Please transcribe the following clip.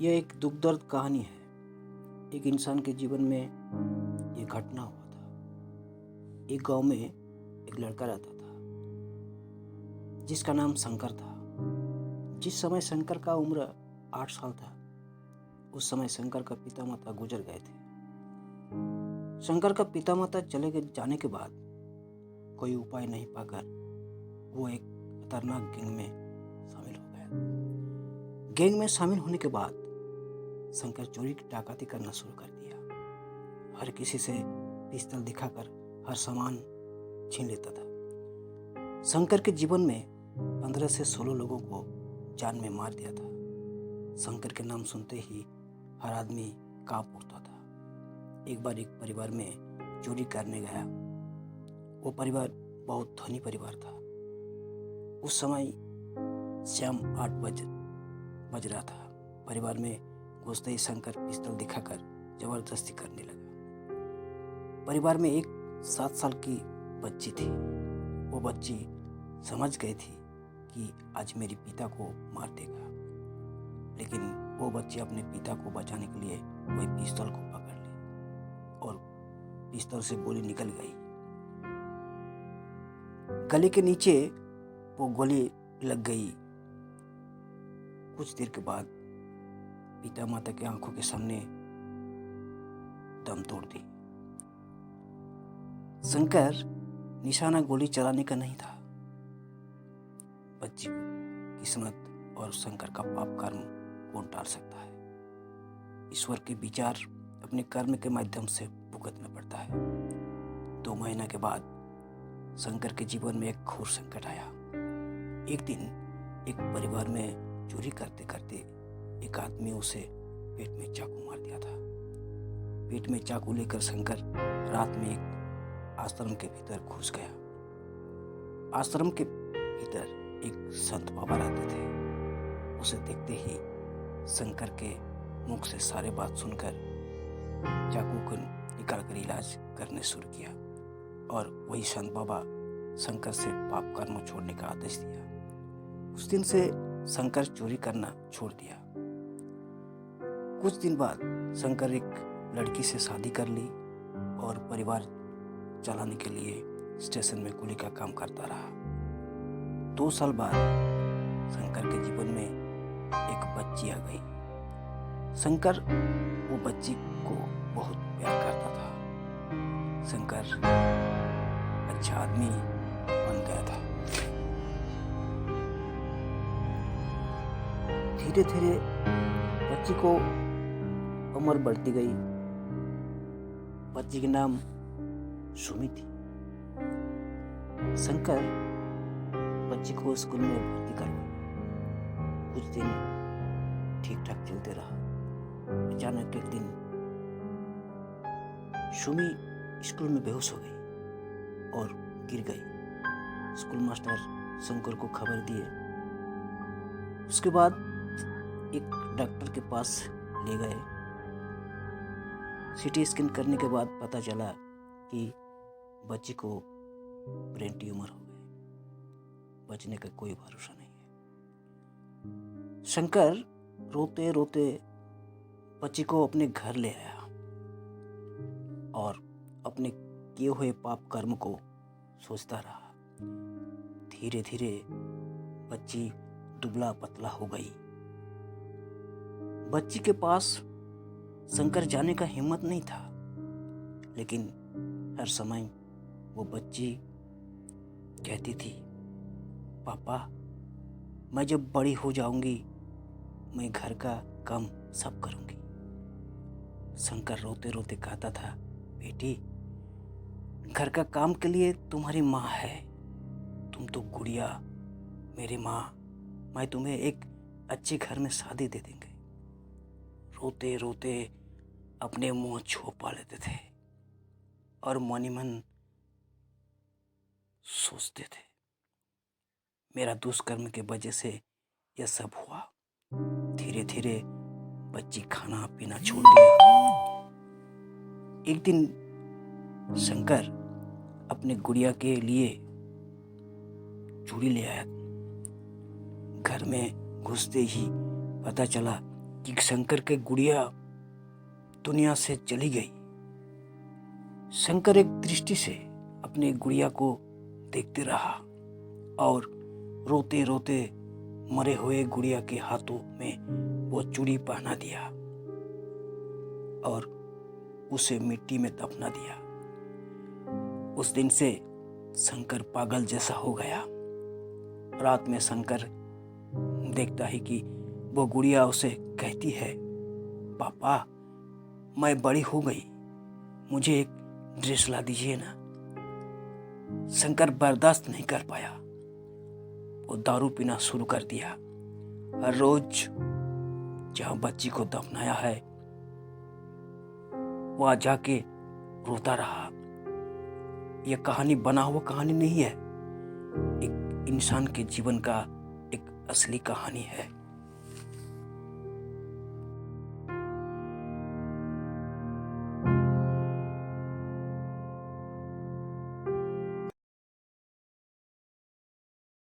यह एक दुख दर्द कहानी है। एक इंसान के जीवन में ये घटना हुआ था। एक गांव में एक लड़का रहता था जिसका नाम शंकर था। जिस समय शंकर का उम्र 8 साल था, उस समय शंकर का पिता माता गुजर गए थे। शंकर का पिता माता चले गए जाने के बाद कोई उपाय नहीं पाकर वो एक खतरनाक गैंग में शामिल हो गया। गैंग में शामिल होने के बाद शंकर चोरी डकैती करना शुरू कर दिया। हर किसी से पिस्तौल दिखाकर हर सामान छीन लेता था। शंकर के जीवन में 15 से 16 लोगों को जान में मार दिया था। शंकर के नाम सुनते ही हर आदमी कांप उठता था। एक बार एक परिवार में चोरी करने गया। वो परिवार बहुत धनी परिवार था। उस समय शाम 8 बज रहा था। परिवार में घुसते ही शंकर पिस्तौल दिखाकर जबरदस्ती करने लगा। परिवार में एक 7 साल की बच्ची थी। वो बच्ची समझ गई थी कि आज मेरे पिता को मार देगा, लेकिन वो बच्ची अपने पिता को बचाने के लिए वही पिस्तौल को पकड़ ली और पिस्तौल से गोली निकल गई। गले के नीचे वो गोली लग गई। कुछ देर के बाद पिता माता की आंखों के सामने दम तोड़ दी। शंकर निशाना गोली चलाने का नहीं था। बच्ची को किस्मत और शंकर का पाप कर्म कौन टाल सकता है। ईश्वर के विचार अपने कर्म के माध्यम से भुगतना पड़ता है। 2 महीने के बाद शंकर के जीवन में एक घोर संकट आया। एक दिन एक परिवार में चोरी करते करते एक आदमी उसे पेट में चाकू मार दिया था। पेट में चाकू लेकर शंकर रात में एक आश्रम के भीतर घुस गया। आश्रम के भीतर एक संत बाबा रहते थे। उसे देखते ही शंकर के मुख से सारे बात सुनकर चाकू को निकालकर इलाज करने शुरू किया और वही संत बाबा शंकर से पाप कर्म छोड़ने का आदेश दिया। उस दिन से शंकर चोरी करना छोड़ दिया। कुछ दिन बाद शंकर एक लड़की से शादी कर ली और परिवार चलाने के लिए स्टेशन में कुली का काम करता रहा। 2 साल बाद शंकर के जीवन में एक बच्ची आ गई। शंकर वो बच्ची को बहुत प्यार करता था। शंकर अच्छा आदमी बन गया था। धीरे धीरे बच्ची को उम्र बढ़ती गई। बच्ची का नाम सुमी थी। शंकर बच्ची को स्कूल में भर्ती करवाया। कुछ दिन ठीक ठाक चलते रहा। अचानक एक दिन सुमी स्कूल में बेहोश हो गई और गिर गई। स्कूल मास्टर शंकर को खबर दिए। उसके बाद एक डॉक्टर के पास ले गए। सीटी स्कैन करने के बाद पता चला कि बच्ची को ब्रेन ट्यूमर हो गए। बचने का कोई भरोसा नहीं है। शंकर रोते रोते बच्ची को अपने घर ले आया और अपने किए हुए पाप कर्म को सोचता रहा। धीरे धीरे बच्ची दुबला पतला हो गई। बच्ची के पास शंकर जाने का हिम्मत नहीं था, लेकिन हर समय वो बच्ची कहती थी, पापा मैं जब बड़ी हो जाऊंगी मैं घर का काम सब करूंगी। शंकर रोते रोते कहता था, बेटी घर का काम के लिए तुम्हारी माँ है, तुम तो गुड़िया मेरी माँ, मैं तुम्हें एक अच्छे घर में शादी दे देंगे। रोते रोते अपने मुंह छुपा लेते थे और मन ही मन सोचते थे, मेरा दुष्कर्म के वजह से यह सब हुआ। धीरे धीरे बच्ची खाना पीना छोड़ दिया। एक दिन शंकर अपने गुड़िया के लिए चूड़ी ले आया। घर में घुसते ही पता चला कि शंकर की गुड़िया दुनिया से चली गई। शंकर एक दृष्टि से अपनी गुड़िया को देखते रहा और रोते रोते मरे हुए गुड़िया के हाथों में वो चूड़ी पहना दिया और उसे मिट्टी में दफना दिया। उस दिन से शंकर पागल जैसा हो गया। रात में शंकर देखता है कि वो गुड़िया उसे कहती है, पापा मैं बड़ी हो गई, मुझे एक ड्रेस ला दीजिए ना। शंकर बर्दाश्त नहीं कर पाया, वो दारू पीना शुरू कर दिया। हर रोज जहाँ बच्ची को दफनाया है वहाँ जाके रोता रहा। यह कहानी बना हुआ कहानी नहीं है, एक इंसान के जीवन का एक असली कहानी है।